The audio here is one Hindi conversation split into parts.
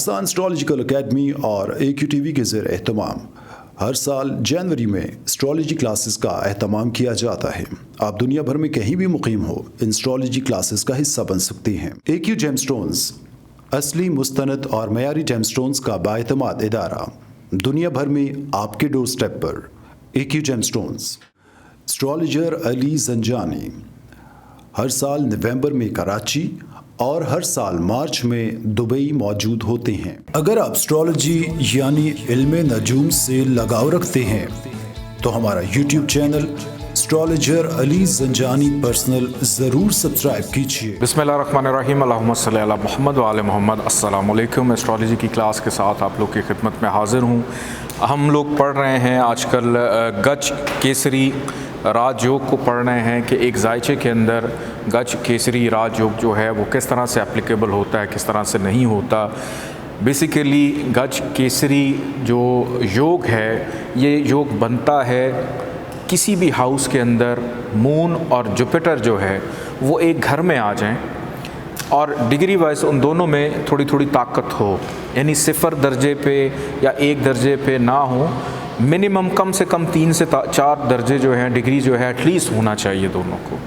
पाकिस्तान एस्ट्रोलॉजिकल एकेडमी और AQTV के ज़ेर एहतमाम हर साल जनवरी में एस्ट्रोलॉजी क्लासेस का एहतमाम किया जाता है। आप दुनिया भर में कहीं भी मुकीम हो, इन एस्ट्रोलॉजी क्लासेस का हिस्सा बन सकते हैं। AQ जेमस्टोन्स असली, मुस्तनद और मयारी जेमस्टोन्स का बाएतमाद इदारा, दुनिया भर में आपके डोर स्टेप पर। AQ gemstones. Astrologer Ali Zanjani हर साल नवंबर में कराची और हर साल मार्च में दुबई मौजूद होते हैं। अगर आप एस्ट्रोलॉजी यानी इल्मे नजूम से लगाव रखते हैं तो हमारा YouTube channel astrologer Ali Zanjani personal ज़रूर सब्सक्राइब कीजिए। बिस्मिल्लाहिर्रहमानिर्रहीम, अल्लाहुम्मा सल्ली अला मुहम्मद व आले मुहम्मद। अस्सलामु अलैकुम। एस्ट्रोलॉजी की क्लास के साथ आप लोग की खिदमत में हाजिर हूँ। हम लोग पढ़ रहे हैं आजकल गज केसरी राजयोग को पढ़ रहे हैं कि एक जायचे के अंदर गज केसरी राजयोग जो है वो किस तरह से एप्लीकेबल होता है, किस तरह से नहीं होता। बेसिकली गज केसरी जो योग है, ये योग बनता है किसी भी हाउस के अंदर मून और जुपिटर जो है वो एक घर में आ जाएं और डिग्री वाइज उन दोनों में थोड़ी थोड़ी ताकत हो, यानी 0 दर्जे पे या 1 दर्जे पे ना हो, मिनिमम कम से कम 3 से 4 दर्जे जो हैं, डिग्री जो है एटलीस्ट होना चाहिए दोनों को।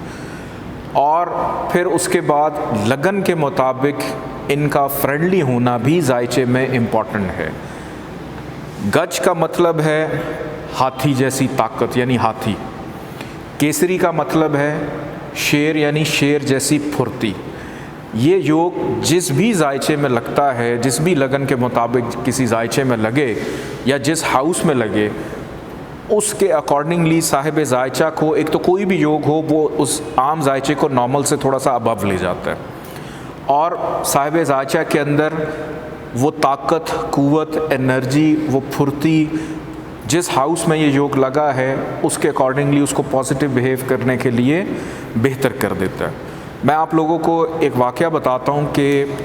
और फिर उसके बाद लगन के मुताबिक इनका फ्रेंडली होना भी जायचे में इम्पॉर्टेंट है। गज का मतलब है हाथी जैसी ताकत यानी हाथी, केसरी का मतलब है शेर यानी शेर जैसी फुर्ती। ये योग जिस भी जायचे में लगता है, जिस भी लगन के मुताबिक किसी जायचे में लगे या जिस हाउस में लगे, उसके अकॉर्डिंगली साहिब जायचा को, एक तो कोई भी योग हो वो उस आम जायचे को नॉर्मल से थोड़ा सा अबव ले जाता है और साहिब जायचा के अंदर वो ताकत, कुव्वत, एनर्जी, वो फुर्ती जिस हाउस में ये योग लगा है उसके अकॉर्डिंगली उसको पॉजिटिव बिहेव करने के लिए बेहतर कर देता है। मैं आप लोगों को एक वाक़या बताता हूँ कि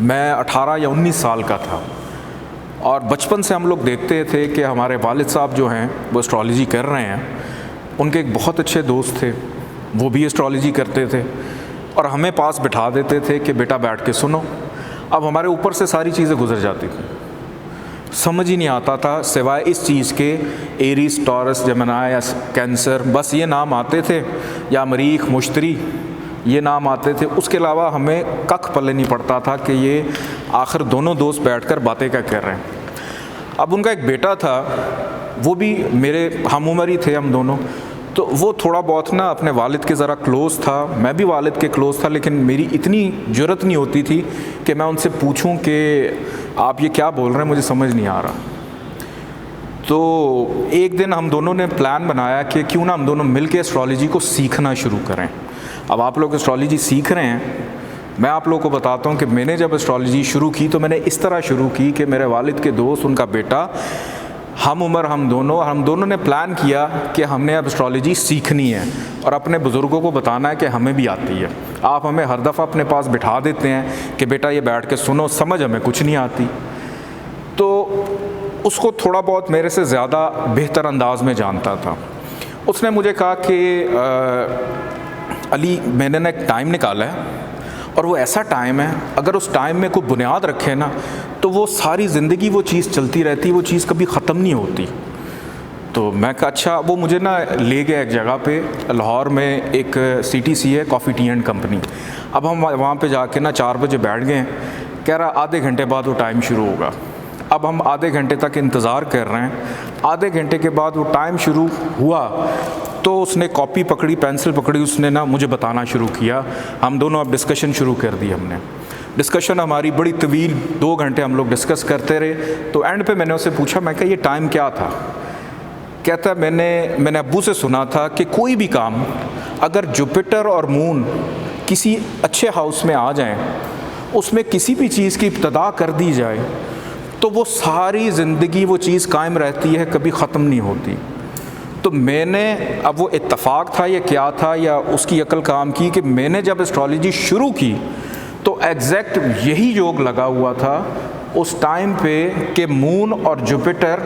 मैं 18 या 19 साल का था और बचपन से हम लोग देखते थे कि हमारे वालिद साहब जो हैं वो एस्ट्रोलॉजी कर रहे हैं। उनके एक बहुत अच्छे दोस्त थे, वो भी एस्ट्रोलॉजी करते थे और हमें पास बिठा देते थे कि बेटा बैठ के सुनो। अब हमारे ऊपर से सारी चीज़ें गुजर जाती थी, समझ ही नहीं आता था सिवाय इस चीज़ के एरीज, टॉरस, जमनाई या कैंसर, बस ये नाम आते थे, या मरीख, मुश्तरी, ये नाम आते थे। उसके अलावा हमें कख पल्ले नहीं पड़ता था कि ये आखिर दोनों दोस्त बैठकर बातें क्या कर रहे हैं। अब उनका एक बेटा था, वो भी मेरे हम उम्र ही थे हम दोनों, तो वो थोड़ा बहुत ना अपने वालिद के ज़रा क्लोज़ था, मैं भी वालिद के क्लोज़ था, लेकिन मेरी इतनी जुर्रत नहीं होती थी कि मैं उनसे पूछूं कि आप ये क्या बोल रहे हैं, मुझे समझ नहीं आ रहा। तो एक दिन हम दोनों ने प्लान बनाया कि क्यों ना हम दोनों मिल के एस्ट्रोलॉजी को सीखना शुरू करें। अब आप लोग एस्ट्रोलॉजी सीख रहे हैं, मैं आप लोगों को बताता हूँ कि मैंने जब एस्ट्रोलॉजी शुरू की तो मैंने इस तरह शुरू की कि मेरे वालिद के दोस्त, उनका बेटा, हम उम्र हम दोनों ने प्लान किया कि हमने अब एस्ट्रोलॉजी सीखनी है और अपने बुज़ुर्गों को बताना है कि हमें भी आती है। आप हमें हर दफ़ा अपने पास बिठा देते हैं कि बेटा ये बैठ के सुनो, समझ हमें कुछ नहीं आती। तो उसको थोड़ा बहुत मेरे से ज़्यादा बेहतर अंदाज में जानता था। उसने मुझे कहा कि अली, मैंने ना एक टाइम निकाला है और वो ऐसा टाइम है, अगर उस टाइम में कोई बुनियाद रखे ना तो वो सारी ज़िंदगी वो चीज़ चलती रहती, वो चीज़ कभी ख़त्म नहीं होती। तो मैं कहा अच्छा। वो मुझे ना ले गया एक जगह पे, लाहौर में एक CTC है, कॉफ़ी टी एंड कंपनी। अब हम वहाँ पे जाके ना 4 बजे बैठ गए। कह रहा आधे घंटे बाद वो टाइम शुरू होगा। अब हम आधे घंटे तक इंतज़ार कर रहे हैं। आधे घंटे के बाद वो टाइम शुरू हुआ तो उसने कॉपी पकड़ी, पेंसिल पकड़ी, उसने ना मुझे बताना शुरू किया। हम दोनों अब डिस्कशन शुरू कर दी हमने। डिस्कशन हमारी बड़ी तवील, 2 घंटे हम लोग डिस्कस करते रहे। तो एंड पे मैंने उससे पूछा, मैं कहा ये टाइम क्या था? कहता मैंने अब्बू से सुना था कि कोई भी काम अगर जुपिटर और मून किसी अच्छे हाउस में आ जाएं, उसमें किसी भी चीज़ की इब्तदा कर दी जाए तो वो सारी ज़िंदगी वो चीज़ कायम रहती है, कभी ख़त्म नहीं होती। तो मैंने, अब वो इत्तफ़ाक था या क्या था या उसकी अकल काम की, कि मैंने जब एस्ट्रोलॉजी शुरू की तो एग्जैक्ट यही योग लगा हुआ था उस टाइम पे कि मून और जुपिटर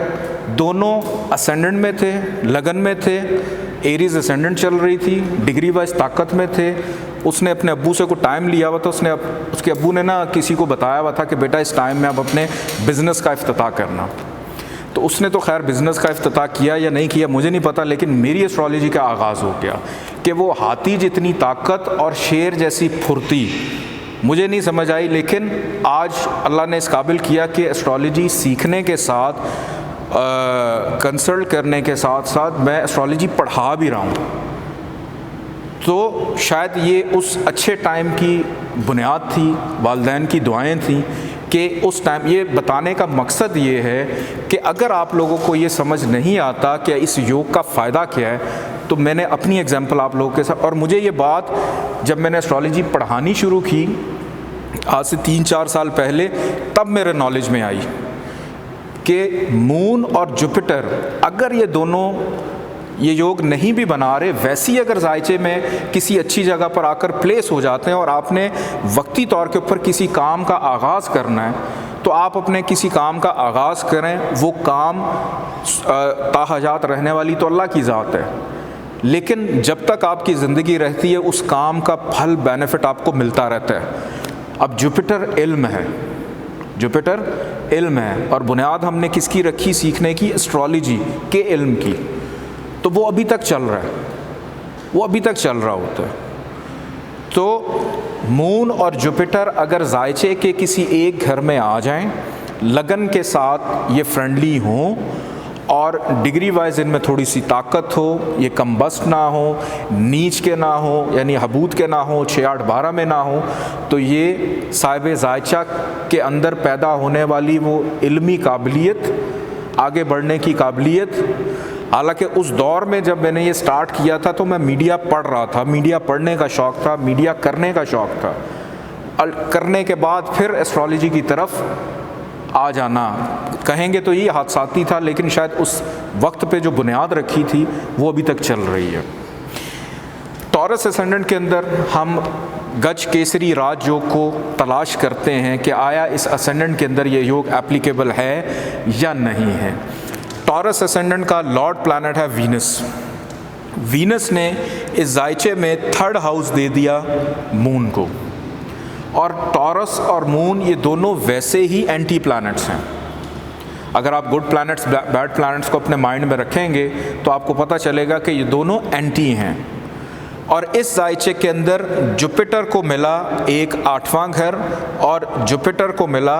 दोनों असेंडेंट में थे, लगन में थे, एरीज असेंडेंट चल रही थी, डिग्री वाइज ताकत में थे। उसने अपने अब्बू से कुछ टाइम लिया हुआ था, उसके अब्बू ने ना किसी को बताया हुआ था कि बेटा इस टाइम में आप अपने बिज़नेस का इफ्तिताह करना। तो उसने तो खैर बिज़नेस का इफ्तिताह किया या नहीं किया मुझे नहीं पता, लेकिन मेरी एस्ट्रोलॉजी का आगाज़ हो गया कि वो हाथी जितनी ताकत और शेर जैसी फुर्ती मुझे नहीं समझ आई। लेकिन आज अल्लाह ने इस काबिल किया कि एस्ट्रोलॉजी सीखने के साथ कंसल्ट करने के साथ साथ मैं एस्ट्रोलॉजी पढ़ा भी रहा हूँ। तो शायद ये उस अच्छे टाइम की बुनियाद थी, वालिदैन की दुआएं थीं कि उस टाइम ये बताने का मकसद ये है कि अगर आप लोगों को ये समझ नहीं आता कि इस योग का फ़ायदा क्या है, तो मैंने अपनी एग्जांपल आप लोगों के साथ, और मुझे ये बात जब मैंने एस्ट्रोलॉजी पढ़ानी शुरू की आज से 3-4 साल पहले, तब मेरे नॉलेज में आई कि मून और जुपिटर अगर ये दोनों ये योग नहीं भी बना रहे, वैसी अगर जायचे में किसी अच्छी जगह पर आकर प्लेस हो जाते हैं और आपने वक्ती तौर के ऊपर किसी काम का आगाज़ करना है, तो आप अपने किसी काम का आगाज़ करें। वो काम ताहजात रहने वाली तो अल्लाह की ज़ात है, लेकिन जब तक आपकी ज़िंदगी रहती है उस काम का फल बेनिफिट आपको मिलता रहता है। अब जुपिटर इल्म है, जुपिटर इल्म है, और बुनियाद हमने किसकी रखी सीखने की? एस्ट्रोलॉजी के इल्म की। तो वो अभी तक चल रहा है, वो अभी तक चल रहा होता है। तो मून और जुपिटर अगर जायचे के किसी एक घर में आ जाएं, लगन के साथ ये फ्रेंडली हों और डिग्री वाइज इनमें थोड़ी सी ताकत हो, ये कम्बस्ट ना हो, नीच के ना हो, यानी हबूत के ना हो, 6-8-12 में ना हो, तो ये साहिब जायचा के अंदर पैदा होने वाली वो इल्मी काबिलियत, आगे बढ़ने की काबिलियत। हालांकि उस दौर में जब मैंने ये स्टार्ट किया था तो मैं मीडिया पढ़ रहा था, मीडिया पढ़ने का शौक़ था, मीडिया करने का शौक़ था, और करने के बाद फिर एस्ट्रोलॉजी की तरफ आ जाना कहेंगे तो ये हादसाती था, लेकिन शायद उस वक्त पे जो बुनियाद रखी थी वो अभी तक चल रही है। टॉरस असेंडेंट के अंदर हम गज केसरी राज योग को तलाश करते हैं कि आया इस असेंडेंट के अंदर ये योग एप्लीकेबल है या नहीं है। टॉरस असेंडेंट का लॉर्ड प्लैनेट है वीनस। वीनस ने इस जायचे में 3rd हाउस दे दिया मून को, और टॉरस और मून ये दोनों वैसे ही एंटी प्लैनेट्स हैं। अगर आप गुड प्लैनेट्स बैड प्लैनेट्स को अपने माइंड में रखेंगे तो आपको पता चलेगा कि ये दोनों एंटी हैं। और इस जायचे के अंदर जुपिटर को मिला एक 8वां घर और जुपिटर को मिला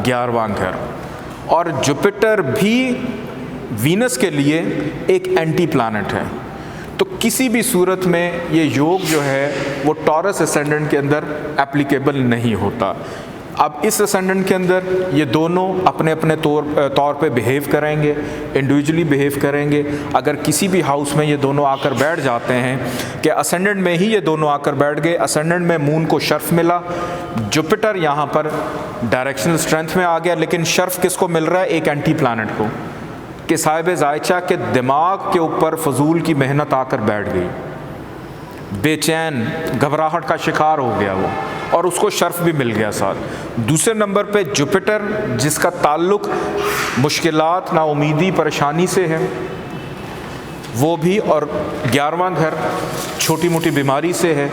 11वां घर, और जुपिटर भी वीनस के लिए एक एंटी प्लैनेट है। तो किसी भी सूरत में ये योग जो है वो टॉरस असेंडेंट के अंदर एप्लीकेबल नहीं होता। अब इस असेंडेंट के अंदर ये दोनों अपने अपने तौर पे बिहेव करेंगे, इंडिविजुअली बिहेव करेंगे। अगर किसी भी हाउस में ये दोनों आकर बैठ जाते हैं कि असेंडेंट में ही ये दोनों आकर बैठ गए, असेंडेंट में मून को शर्फ मिला, जुपिटर यहाँ पर डायरेक्शनल स्ट्रेंथ में आ गया, लेकिन शर्फ किसको मिल रहा है? एक एंटी प्लैनेट को, कि साहिब जायचा के दिमाग के ऊपर फजूल की मेहनत आकर बैठ गई, बेचैन घबराहट का शिकार हो गया वो, और उसको शर्फ भी मिल गया साथ। दूसरे नंबर पे जुपिटर जिसका ताल्लुक मुश्किलात, नाउमीदी, परेशानी से है वो भी, और 11वां घर छोटी मोटी बीमारी से है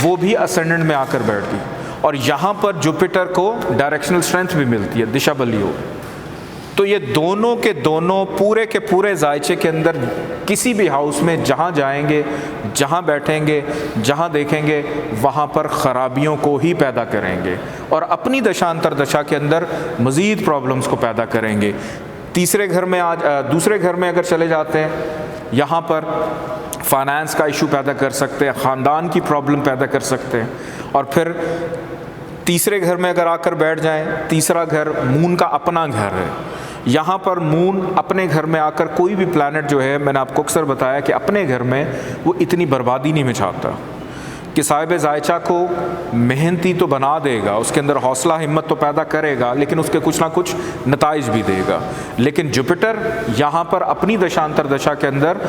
वो भी असेंडेंट में आकर बैठ गई। और यहाँ पर जुपिटर को डायरेक्शनल स्ट्रेंथ भी मिलती है, दिशा बली हो। तो ये दोनों के दोनों पूरे के पूरे जायचे के अंदर किसी भी हाउस में जहाँ जाएंगे, जहाँ बैठेंगे, जहाँ देखेंगे, वहाँ पर ख़राबियों को ही पैदा करेंगे और अपनी दशांतर दशा के अंदर मज़ीद प्रॉब्लम्स को पैदा करेंगे। तीसरे घर में दूसरे घर में अगर चले जाते हैं, यहाँ पर फाइनेंस का इशू पैदा कर सकते हैं, ख़ानदान की प्रॉब्लम पैदा कर सकते हैं। और फिर तीसरे घर में अगर आकर बैठ जाएं, तीसरा घर मून का अपना घर है, यहाँ पर मून अपने घर में आकर कोई भी प्लैनेट जो है, मैंने आपको अक्सर बताया कि अपने घर में वो इतनी बर्बादी नहीं मचाता कि साहिब जायचा को मेहनती तो बना देगा, उसके अंदर हौसला हिम्मत तो पैदा करेगा, लेकिन उसके कुछ ना कुछ नताइज भी देगा। लेकिन जुपिटर यहाँ पर अपनी दशांतर दशा के अंदर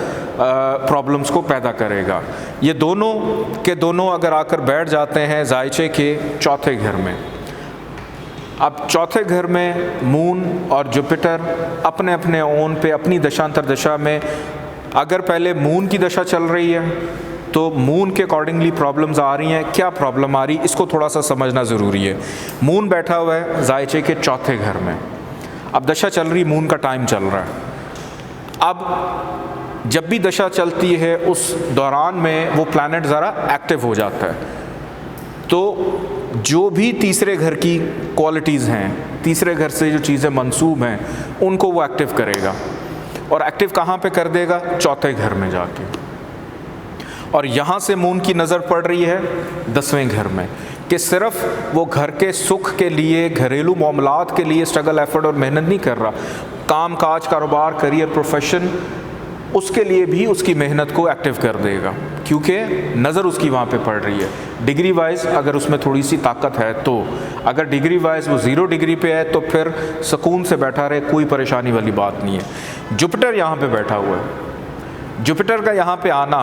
प्रॉब्लम्स को पैदा करेगा। ये दोनों के दोनों अगर आकर बैठ जाते हैं जायचे के चौथे घर में, अब चौथे घर में मून और जुपिटर अपने अपने ओन पे अपनी दशांतर दशा में अगर पहले मून की दशा चल रही है तो मून के अकॉर्डिंगली प्रॉब्लम्स आ रही हैं, क्या प्रॉब्लम आ रही, इसको थोड़ा सा समझना ज़रूरी है। मून बैठा हुआ है जायचे के चौथे घर में, अब दशा चल रही, मून का टाइम चल रहा है। अब जब भी दशा चलती है उस दौरान में वो प्लैनेट ज़रा एक्टिव हो जाता है, तो जो भी तीसरे घर की क्वालिटीज़ हैं, तीसरे घर से जो चीज़ें मंसूब हैं, उनको वो एक्टिव करेगा। और एक्टिव कहाँ पे कर देगा? चौथे घर में जाके। और यहाँ से मून की नज़र पड़ रही है 10वें घर में, कि सिर्फ वो घर के सुख के लिए, घरेलू मामलात के लिए स्ट्रगल, एफर्ट और मेहनत नहीं कर रहा, काम काज, कारोबार, करियर, प्रोफेशन, उसके लिए भी उसकी मेहनत को एक्टिव कर देगा, क्योंकि नज़र उसकी वहाँ पे पड़ रही है। डिग्री वाइज अगर उसमें थोड़ी सी ताकत है तो, अगर डिग्री वाइज वो 0 डिग्री पे है तो फिर सुकून से बैठा रहे, कोई परेशानी वाली बात नहीं है। जुपिटर यहाँ पे बैठा हुआ है, जुपिटर का यहाँ पे आना,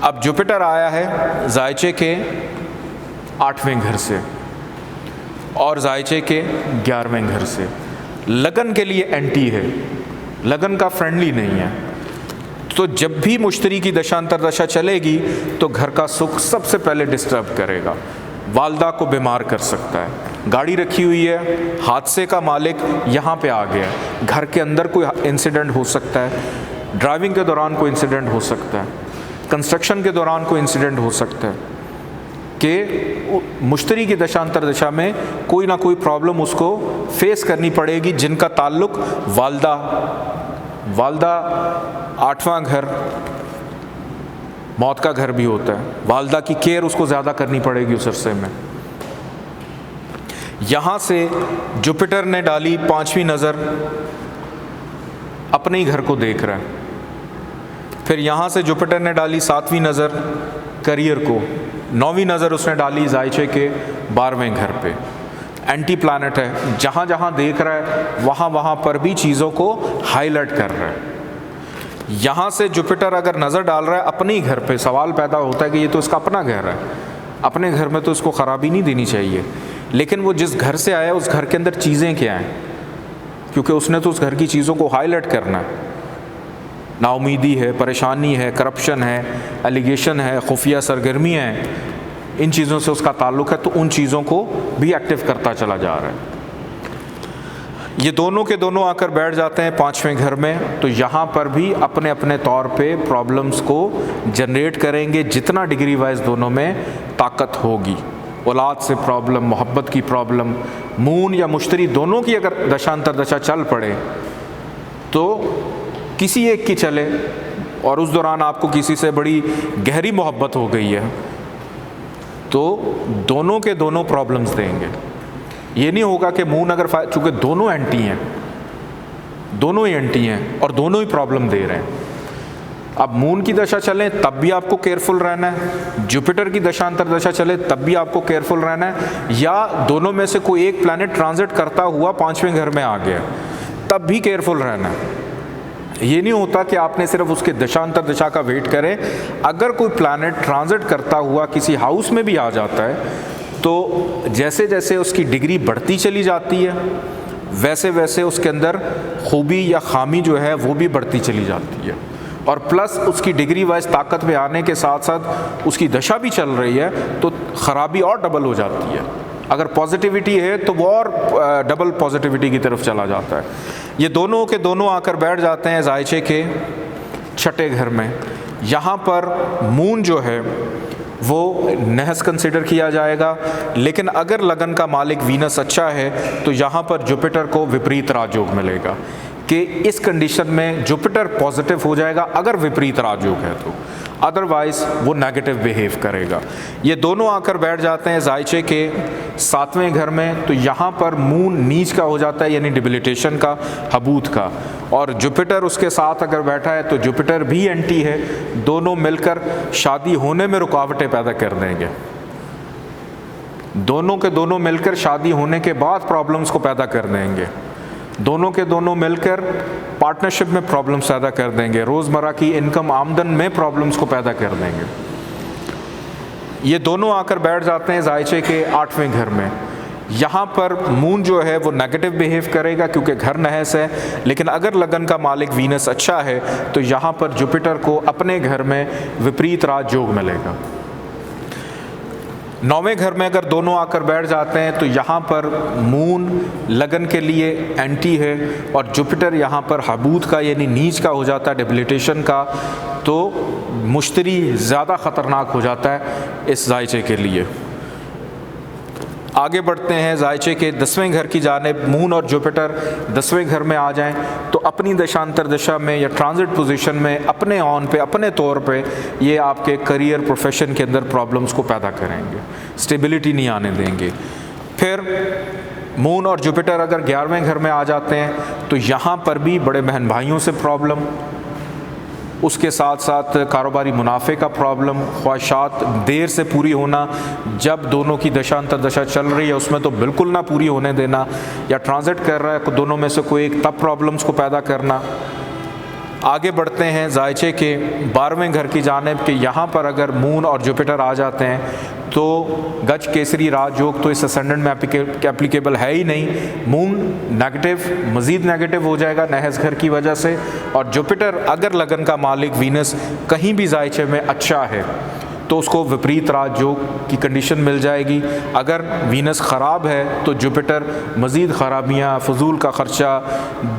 अब जुपिटर आया है जायचे के 8वें घर से और जायचे के 11वें घर से। लगन के लिए एंटी है, लगन का फ्रेंडली नहीं है। तो जब भी मुश्तरी की दशांतर दशा चलेगी तो घर का सुख सबसे पहले डिस्टर्ब करेगा, वालदा को बीमार कर सकता है। गाड़ी रखी हुई है, हादसे का मालिक यहाँ पे आ गया, घर के अंदर कोई इंसिडेंट हो सकता है, ड्राइविंग के दौरान कोई इंसिडेंट हो सकता है, कंस्ट्रक्शन के दौरान कोई इंसिडेंट हो सकता है कि मुश्तरी की दशांतर दशा में कोई ना कोई प्रॉब्लम उसको फेस करनी पड़ेगी, जिनका ताल्लुक वालदा 8वां घर मौत का घर भी होता है, वालदा की केयर उसको ज़्यादा करनी पड़ेगी उस अरसे में। यहाँ से जुपिटर ने डाली 5वीं नज़र, अपने ही घर को देख रहा है। फिर यहाँ से जुपिटर ने डाली 7वीं नज़र करियर को, 9वीं नज़र उसने डाली जायचे के 12वें घर पे। एंटी प्लैनेट है, जहाँ जहाँ देख रहा है वहाँ वहाँ पर भी चीज़ों को हाईलाइट कर रहा है। यहाँ से जुपिटर अगर नज़र डाल रहा है अपने ही घर पे, सवाल पैदा होता है कि ये तो इसका अपना घर है, अपने घर में तो इसको ख़राबी नहीं देनी चाहिए, लेकिन वो जिस घर से आया उस घर के अंदर चीज़ें क्या हैं, क्योंकि उसने तो उस घर की चीज़ों को हाईलाइट करना है। नाउमीदी है, परेशानी है, करप्शन है, एलिगेशन है, खुफिया सरगर्मियाँ हैं, इन चीज़ों से उसका ताल्लुक़ है, तो उन चीज़ों को भी एक्टिव करता चला जा रहा है। ये दोनों के दोनों आकर बैठ जाते हैं 5वें घर में, तो यहाँ पर भी अपने अपने तौर पे प्रॉब्लम्स को जनरेट करेंगे, जितना डिग्री वाइज दोनों में ताकत होगी। औलाद से प्रॉब्लम, मोहब्बत की प्रॉब्लम, मून या मुश्तरी दोनों की अगर दशांतर दशा चल पड़े तो किसी एक की चले और उस दौरान आपको किसी से बड़ी गहरी मोहब्बत हो गई है, तो दोनों के दोनों प्रॉब्लम्स देंगे। ये नहीं होगा कि मून अगर, चूँकि दोनों एंटी हैं, दोनों ही एंटी हैं और दोनों ही प्रॉब्लम दे रहे हैं। अब मून की दशा चले तब भी आपको केयरफुल रहना है, जुपिटर की दशांतर दशा चले तब भी आपको केयरफुल रहना है, या दोनों में से कोई एक प्लैनेट ट्रांजिट करता हुआ 5वें घर में आ गया तब भी केयरफुल रहना है। ये नहीं होता कि आपने सिर्फ उसके दशांतर दशा का वेट करें। अगर कोई प्लैनेट ट्रांजिट करता हुआ किसी हाउस में भी आ जाता है तो जैसे जैसे उसकी डिग्री बढ़ती चली जाती है वैसे वैसे उसके अंदर खूबी या खामी जो है वो भी बढ़ती चली जाती है, और प्लस उसकी डिग्री वाइज ताकत में आने के साथ साथ उसकी दशा भी चल रही है तो ख़राबी और डबल हो जाती है। अगर पॉजिटिविटी है तो वो और डबल पॉजिटिविटी की तरफ चला जाता है। ये दोनों के दोनों आकर बैठ जाते हैं जायचे के 6ठे घर में। यहाँ पर मून जो है वो नहस कंसिडर किया जाएगा, लेकिन अगर लगन का मालिक वीनस अच्छा है तो यहाँ पर जुपिटर को विपरीत राजयोग मिलेगा, कि इस कंडीशन में जुपिटर पॉजिटिव हो जाएगा अगर विपरीत राजयोग है तो, अदरवाइज वो नेगेटिव बिहेव करेगा। ये दोनों आकर बैठ जाते हैं जायचे के 7वें घर में, तो यहाँ पर मून नीच का हो जाता है, यानी डिबिलिटेशन का, हबूत का, और जुपिटर उसके साथ अगर बैठा है तो जुपिटर भी एंटी है। दोनों मिलकर शादी होने में रुकावटें पैदा कर देंगे, दोनों के दोनों मिलकर शादी होने के बाद प्रॉब्लम्स को पैदा कर देंगे, दोनों के दोनों मिलकर पार्टनरशिप में प्रॉब्लम्स पैदा कर देंगे, रोज़मर्रा की इनकम आमदन में प्रॉब्लम्स को पैदा कर देंगे। ये दोनों आकर बैठ जाते हैं जायचे के 8वें घर में। यहाँ पर मून जो है वो नेगेटिव बिहेव करेगा क्योंकि घर नहस है, लेकिन अगर लगन का मालिक वीनस अच्छा है तो यहाँ पर जुपिटर को अपने घर में विपरीत राजयोग मिलेगा। 9वें घर में अगर दोनों आकर बैठ जाते हैं तो यहाँ पर मून लगन के लिए एंटी है और जुपिटर यहाँ पर हबूत का यानी नीच का हो जाता है, डिबिलिटेशन का, तो मुश्तरी ज़्यादा ख़तरनाक हो जाता है इस जायचे के लिए। आगे बढ़ते हैं जायचे के 10वें घर की जानिब। मून और जुपिटर 10वें घर में आ जाएं तो अपनी दशांतर दशा में या ट्रांजिट पोजीशन में अपने ऑन पे अपने तौर पे ये आपके करियर प्रोफेशन के अंदर प्रॉब्लम्स को पैदा करेंगे, स्टेबिलिटी नहीं आने देंगे। फिर मून और जुपिटर अगर 11वें घर में आ जाते हैं तो यहाँ पर भी बड़े बहन भाइयों से प्रॉब्लम, उसके साथ साथ कारोबारी मुनाफे का प्रॉब्लम, ख्वाहिशात देर से पूरी होना, जब दोनों की दशा अंतर दशा चल रही है उसमें तो बिल्कुल ना पूरी होने देना, या ट्रांजिट कर रहा है दोनों में से कोई एक, तब प्रॉब्लम्स को पैदा करना। आगे बढ़ते हैं जायचे के 12वें घर की जानिब कि यहाँ पर अगर मून और जुपिटर आ जाते हैं तो गज केसरी राजयोग तो इस असेंडेंट में एप्लीकेबल है ही नहीं। मून नेगेटिव, मज़ीद नेगेटिव हो जाएगा नहस घर की वजह से, और जुपिटर अगर लगन का मालिक वीनस कहीं भी जायचे में अच्छा है तो उसको विपरीत राजयोग की कंडीशन मिल जाएगी। अगर वीनस ख़राब है तो जुपिटर मज़ीद ख़राबियाँ, फजूल का ख़र्चा,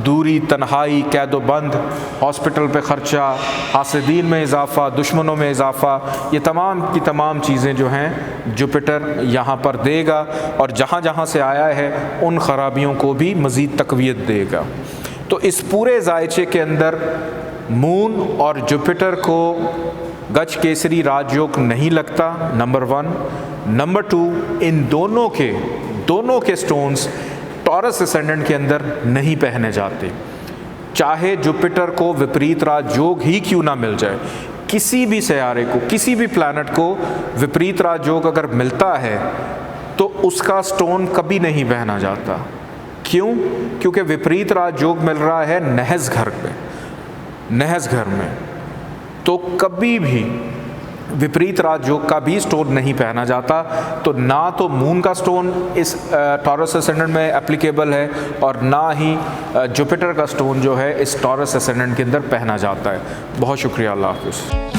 दूरी, तन्हाई, कैदो बंद, हॉस्पिटल पे ख़र्चा, हासिदीन में इजाफ़ा, दुश्मनों में इजाफ़ा, ये तमाम की तमाम चीज़ें जो हैं जुपिटर यहाँ पर देगा, और जहाँ जहाँ से आया है उन ख़राबियों को भी मज़ीद तक़वियत देगा। तो इस पूरे जायचे के अंदर मून और जुपिटर को गज केसरी राजयोग नहीं लगता, नंबर 1। नंबर 2, इन दोनों के स्टोन्स टॉरस असेंडेंट के अंदर नहीं पहने जाते, चाहे जुपिटर को विपरीत राजयोग ही क्यों ना मिल जाए। किसी भी सयारे को, किसी भी प्लैनेट को विपरीत राजयोग अगर मिलता है तो उसका स्टोन कभी नहीं पहना जाता। क्यों? क्योंकि विपरीत राजयोग मिल रहा है नहस घर में, तो कभी भी विपरीत राजयोग का भी स्टोन नहीं पहना जाता। तो ना तो मून का स्टोन इस टॉरस असेंडेंट में एप्लीकेबल है और ना ही जुपिटर का स्टोन जो है इस टॉरस असेंडेंट के अंदर पहना जाता है। बहुत शुक्रिया, अल्लाह हाफ़िज़।